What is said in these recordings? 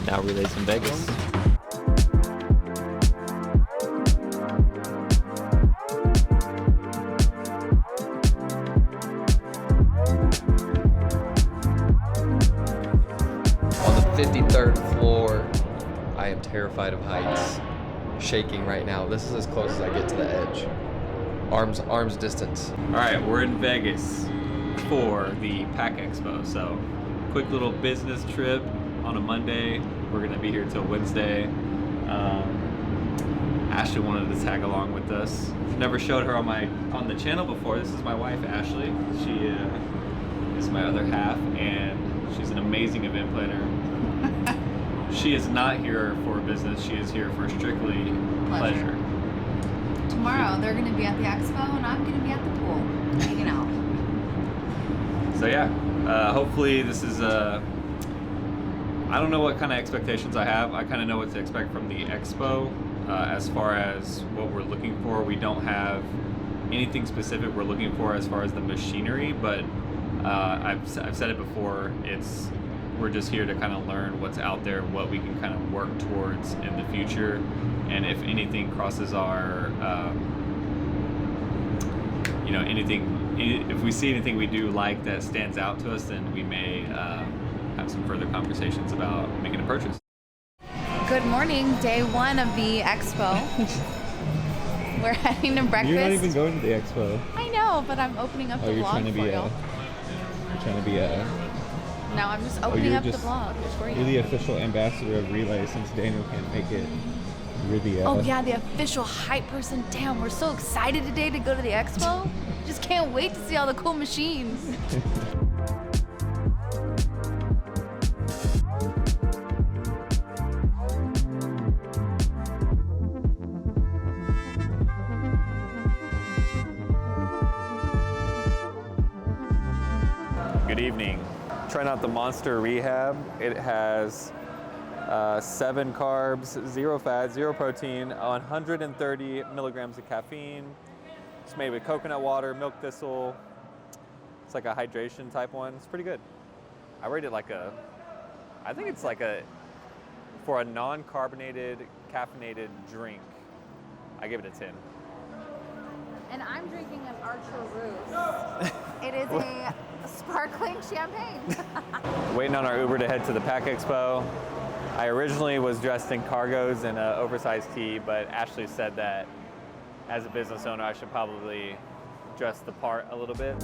Now relays in Vegas. On the 53rd floor, I am terrified of heights. Shaking right now. This is as close as I get to the edge. Arms distance. All right, we're in Vegas for the Pack Expo. So, quick little business trip on a Monday. We're gonna be here till Wednesday. Ashley wanted to tag along with us. Never showed her on the channel before. This is my wife, Ashley. She is my other half, and she's an amazing event planner. She is not here for business. She is here for strictly pleasure. Tomorrow they're going to be at the expo and I'm going to be at the pool hanging out. So yeah, hopefully this is I don't know what kind of expectations I have. I kind of know what to expect from the expo. As far as what we're looking for, we don't have anything specific we're looking for as far as the machinery, but I've said it before, we're just here to kind of learn what's out there, what we can kind of work towards in the future, and if anything crosses our, if we see anything we do like that stands out to us, then we may have some further conversations about making a purchase. Good morning, day one of the expo. We're heading to breakfast. You're not even going to the expo. I know, but I'm opening up the you're vlog trying to be for you. You're trying to be a... No, I'm just opening up the vlog for you. You're the official ambassador of Relay since Daniel can't make it. You're the... Oh yeah, the official hype person. Damn, we're so excited today to go to the expo. Just can't wait to see all the cool machines. Good evening. Trying out the Monster Rehab. It has 7 carbs, 0 fat, 0 protein, 130 milligrams of caffeine. It's made with coconut water, milk thistle. It's like a hydration type one. It's pretty good. I rate it I think it's for a non-carbonated, caffeinated drink, I give it a 10. And I'm drinking an Archer Rousse. It is a sparkling champagne. Waiting on our Uber to head to the Pack Expo. I originally was dressed in cargos and an oversized tee, but Ashley said that as a business owner, I should probably dress the part a little bit.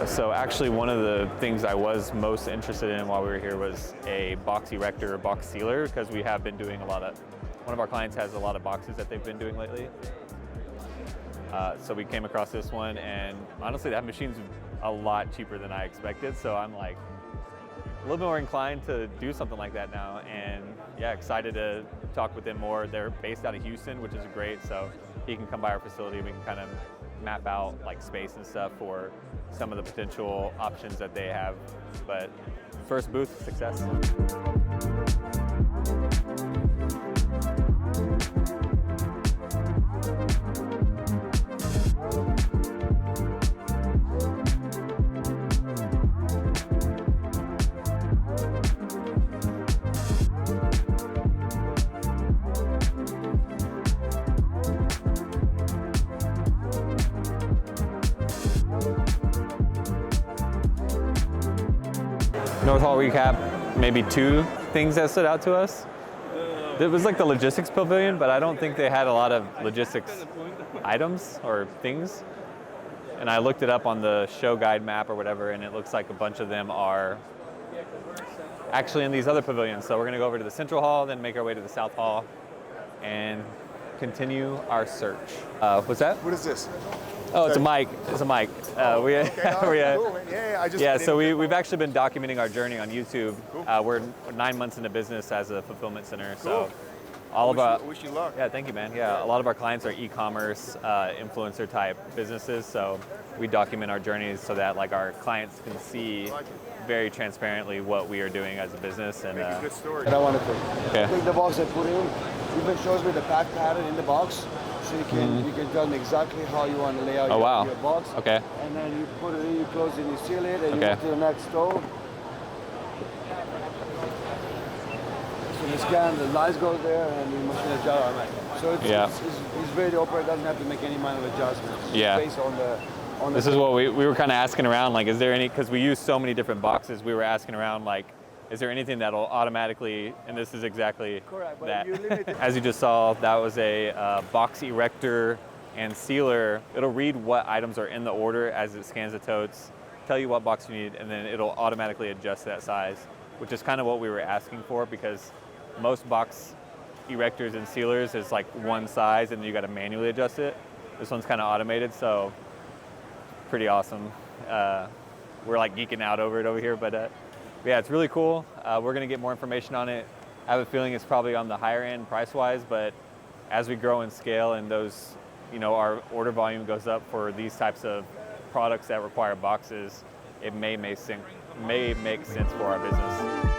So actually one of the things I was most interested in while we were here was a box erector or box sealer, because we have been doing one of our clients has a lot of boxes that they've been doing lately. So we came across this one, and honestly that machine's a lot cheaper than I expected, so I'm like a little bit more inclined to do something like that now, and yeah, excited to talk with them more. They're based out of Houston, which is great, so he can come by our facility. We can kind of map out like space and stuff for some of the potential options that they have. But first booth, success. North Hall recap, maybe 2 things that stood out to us. It was like the logistics pavilion, but I don't think they had a lot of logistics items or things. And I looked it up on the show guide map or whatever, and it looks like a bunch of them are actually in these other pavilions. So we're gonna go over to the Central Hall, then make our way to the South Hall and continue our search. What's that? What is this? Oh, it's a mic. It's a mic. Cool. So we've actually been documenting our journey on YouTube. Cool. We're 9 months into business as a fulfillment center. Cool. So wish you luck. Yeah, thank you, man. Yeah, a lot of our clients are e-commerce, influencer type businesses. So we document our journeys so that like our clients can see very transparently what we are doing as a business. And Good story. And I wanted to Okay. take the box and put it in. Even shows me the pack pattern in the box, so you can tell me exactly how you want to lay out Oh, wow. your box. Okay. And then you put it in, you close it, you seal it, and you Okay. move to the next stove. So the scan, the lights go there, and the machine adjusts. So it's ready to operate. Doesn't have to make any minor adjustments. Yeah. Based on the. This is what we were kind of asking around, like, is there any, because we use so many different boxes, we were asking around, like, is there anything that'll automatically, and this is exactly Correct, but that. you limit it. As you just saw, that was a box erector and sealer. It'll read what items are in the order as it scans the totes, tell you what box you need, and then it'll automatically adjust that size, which is kind of what we were asking for, because most box erectors and sealers is like one size and you got to manually adjust it. This one's kind of automated, so pretty awesome. We're like geeking out over it over here, but yeah, it's really cool. We're gonna get more information on it. I have a feeling it's probably on the higher end price-wise, but as we grow and scale and those, you know, our order volume goes up for these types of products that require boxes, it may make sense for our business.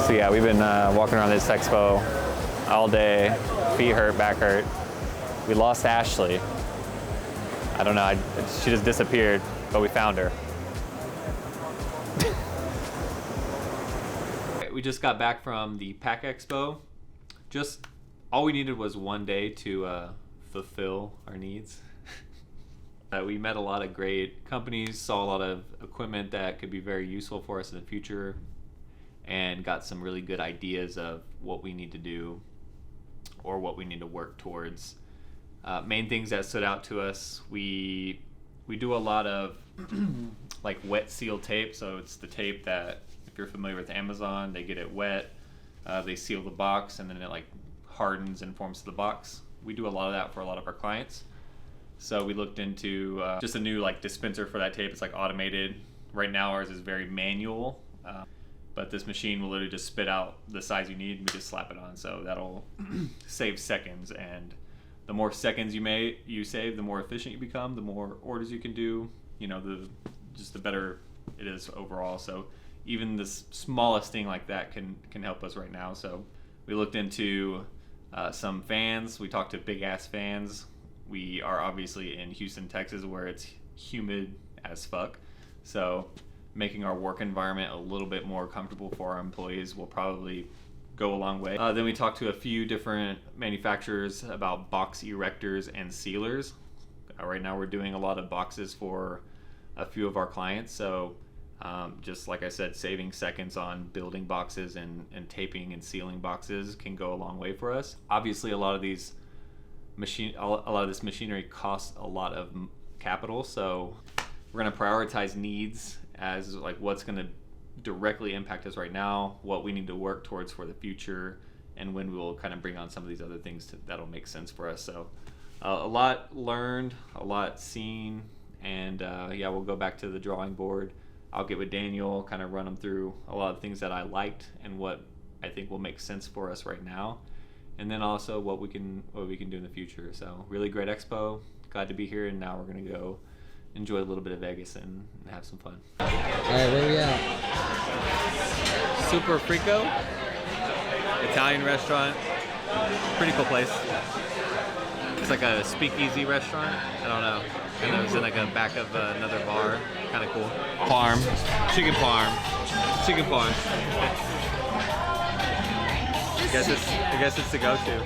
So yeah, we've been walking around this expo all day, feet hurt, back hurt. We lost Ashley. I don't know, she just disappeared, but we found her. We just got back from the Pack Expo. Just all we needed was one day to fulfill our needs. We met a lot of great companies, saw a lot of equipment that could be very useful for us in the future, and got some really good ideas of what we need to do or what we need to work towards. Main things that stood out to us, we do a lot of like wet seal tape. So it's the tape that, if you're familiar with Amazon, they get it wet, they seal the box, and then it like hardens and forms to the box. We do a lot of that for a lot of our clients. So we looked into just a new like dispenser for that tape. It's like automated. Right now ours is very manual. But this machine will literally just spit out the size you need and we just slap it on. So that'll save seconds, and the more seconds you save, the more efficient you become, the more orders you can do, you know, the better it is overall. So even the smallest thing like that can help us right now. So we looked into some fans. We talked to big ass fans. We are obviously in Houston, Texas, where it's humid as fuck. So making our work environment a little bit more comfortable for our employees will probably go a long way. Then we talked to a few different manufacturers about box erectors and sealers. Right now we're doing a lot of boxes for a few of our clients. So just like I said, saving seconds on building boxes and taping and sealing boxes can go a long way for us. Obviously a lot of this machinery costs a lot of capital. So we're gonna prioritize needs as like what's going to directly impact us right now, what we need to work towards for the future, and when we will kind of bring on some of these other things that'll make sense for us. So a lot learned, a lot seen, and yeah, we'll go back to the drawing board. I'll get with Daniel, kind of run him through a lot of things that I liked and what I think will make sense for us right now, and then also what we can do in the future. So really great expo, glad to be here, and now we're going to go enjoy a little bit of Vegas and have some fun. All right, where we at? Super Frico, Italian restaurant, pretty cool place. It's like a speakeasy restaurant. I don't know. And it was in like a back of another bar. Kind of cool. Parm, chicken parm. I guess it's the go-to.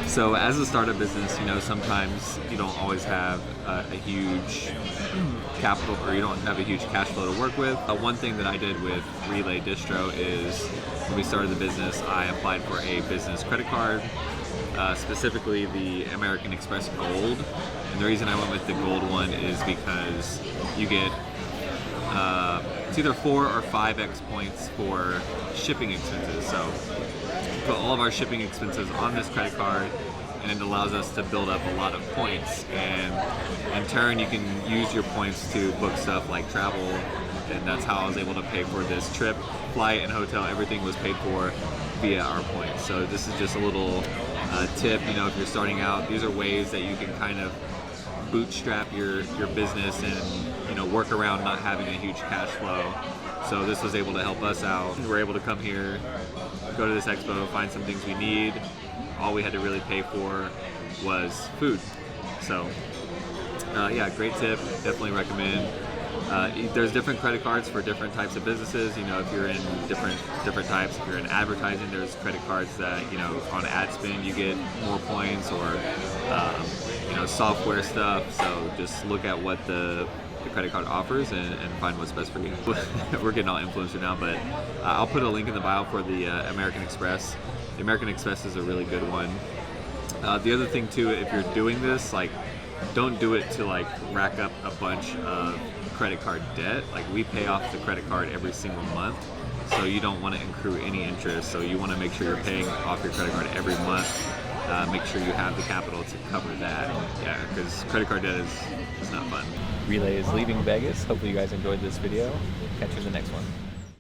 So as a startup business, you know, sometimes you don't always have a huge capital, or you don't have a huge cash flow to work with. One thing that I did with Relay Distro is when we started the business, I applied for a business credit card, specifically the American Express Gold. And the reason I went with the gold one is because you get it's either 4 or 5x points for shipping expenses. So put all of our shipping expenses on this credit card, and it allows us to build up a lot of points. And in turn, you can use your points to book stuff like travel, and that's how I was able to pay for this trip. Flight and hotel, everything was paid for via our points. So this is just a little tip, you know, if you're starting out, these are ways that you can kind of bootstrap your business and, you know, work around not having a huge cash flow. So this was able to help us out. We're able to come here, go to this expo, find some things we need. All we had to really pay for was food. So yeah, great tip, definitely recommend. There's different credit cards for different types of businesses. You know, if you're in different types, if you're in advertising, there's credit cards that, you know, on ad spend you get more points, or you know, software stuff. So just look at what the credit card offers and find what's best for you. We're getting all influencer now, but I'll put a link in the bio for the American Express. The American Express is a really good one. The other thing too, if you're doing this, like, don't do it to like rack up a bunch of credit card debt. Like, we pay off the credit card every single month, so you don't want to accrue any interest. So you want to make sure you're paying off your credit card every month. Make sure you have the capital to cover that. Yeah, because credit card debt is not fun. Relay is leaving Vegas. Hopefully you guys enjoyed this video. Catch you in the next one.